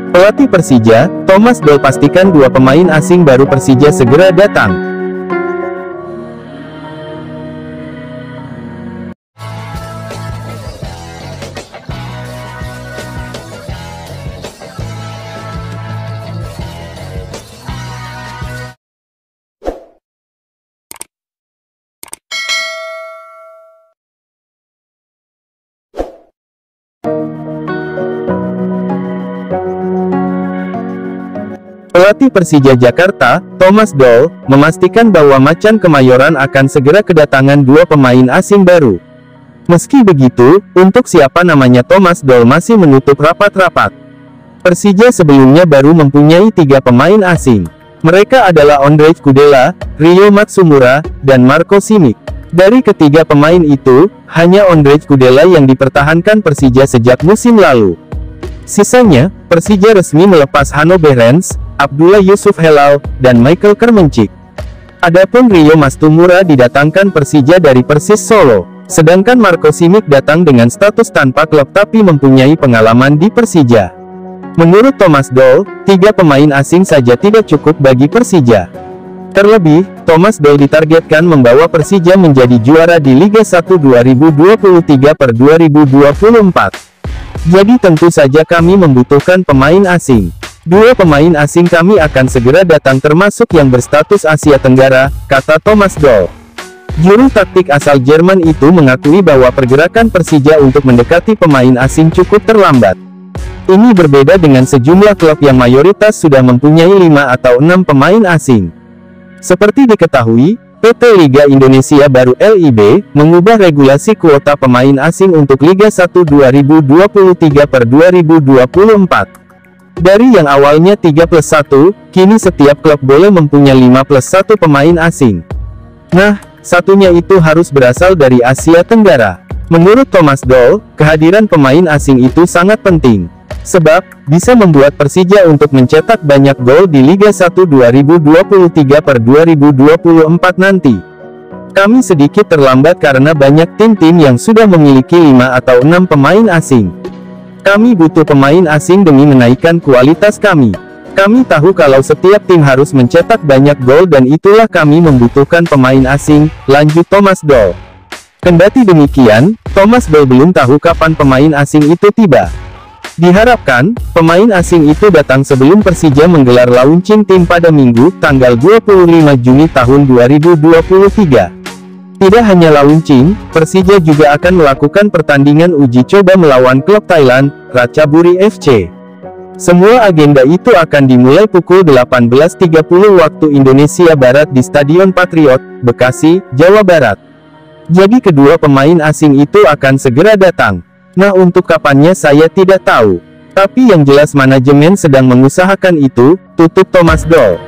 Pelatih Persija, Thomas Doll pastikan dua pemain asing baru Persija segera datang. Pelatih Persija Jakarta, Thomas Doll, memastikan bahwa Macan Kemayoran akan segera kedatangan dua pemain asing baru. Meski begitu, untuk siapa namanya Thomas Doll masih menutup rapat-rapat. Persija sebelumnya baru mempunyai 3 pemain asing. Mereka adalah Ondrej Kudela, Rio Matsumura, dan Marco Simic. Dari ketiga pemain itu, hanya Ondrej Kudela yang dipertahankan Persija sejak musim lalu. Sisanya, Persija resmi melepas Hanno Behrens, Abdullah Yusuf Helal, dan Michael Kermencik. Adapun Rio Matsumura didatangkan Persija dari Persis Solo, sedangkan Marco Simic datang dengan status tanpa klub tapi mempunyai pengalaman di Persija. Menurut Thomas Doll, 3 pemain asing saja tidak cukup bagi Persija. Terlebih, Thomas Doll ditargetkan membawa Persija menjadi juara di Liga 1 2023/2024. Jadi tentu saja kami membutuhkan pemain asing. 2 pemain asing kami akan segera datang termasuk yang berstatus Asia Tenggara, kata Thomas Doll. Juru taktik asal Jerman itu mengakui bahwa pergerakan Persija untuk mendekati pemain asing cukup terlambat. Ini berbeda dengan sejumlah klub yang mayoritas sudah mempunyai 5 atau 6 pemain asing. Seperti diketahui, PT Liga Indonesia baru LIB, mengubah regulasi kuota pemain asing untuk Liga 1 2023/2024. Dari yang awalnya 3+1, kini setiap klub boleh mempunyai 5+1 pemain asing. Nah, satunya itu harus berasal dari Asia Tenggara. Menurut Thomas Doll, kehadiran pemain asing itu sangat penting. Sebab, bisa membuat Persija untuk mencetak banyak gol di Liga 1 2023/2024 nanti. Kami sedikit terlambat karena banyak tim-tim yang sudah memiliki 5 atau 6 pemain asing. Kami butuh pemain asing demi menaikkan kualitas kami. Kami tahu kalau setiap tim harus mencetak banyak gol dan itulah kami membutuhkan pemain asing, lanjut Thomas Doll. Kendati demikian, Thomas Doll belum tahu kapan pemain asing itu tiba. Diharapkan, pemain asing itu datang sebelum Persija menggelar launching tim pada Minggu, tanggal 25 Juni tahun 2023. Tidak hanya launching, Persija juga akan melakukan pertandingan uji coba melawan klub Thailand, Ratchaburi FC. Semua agenda itu akan dimulai pukul 18.30 waktu Indonesia Barat di Stadion Patriot, Bekasi, Jawa Barat. Jadi kedua pemain asing itu akan segera datang. Nah, untuk kapannya saya tidak tahu. Tapi yang jelas manajemen sedang mengusahakan itu, tutup Thomas Doll.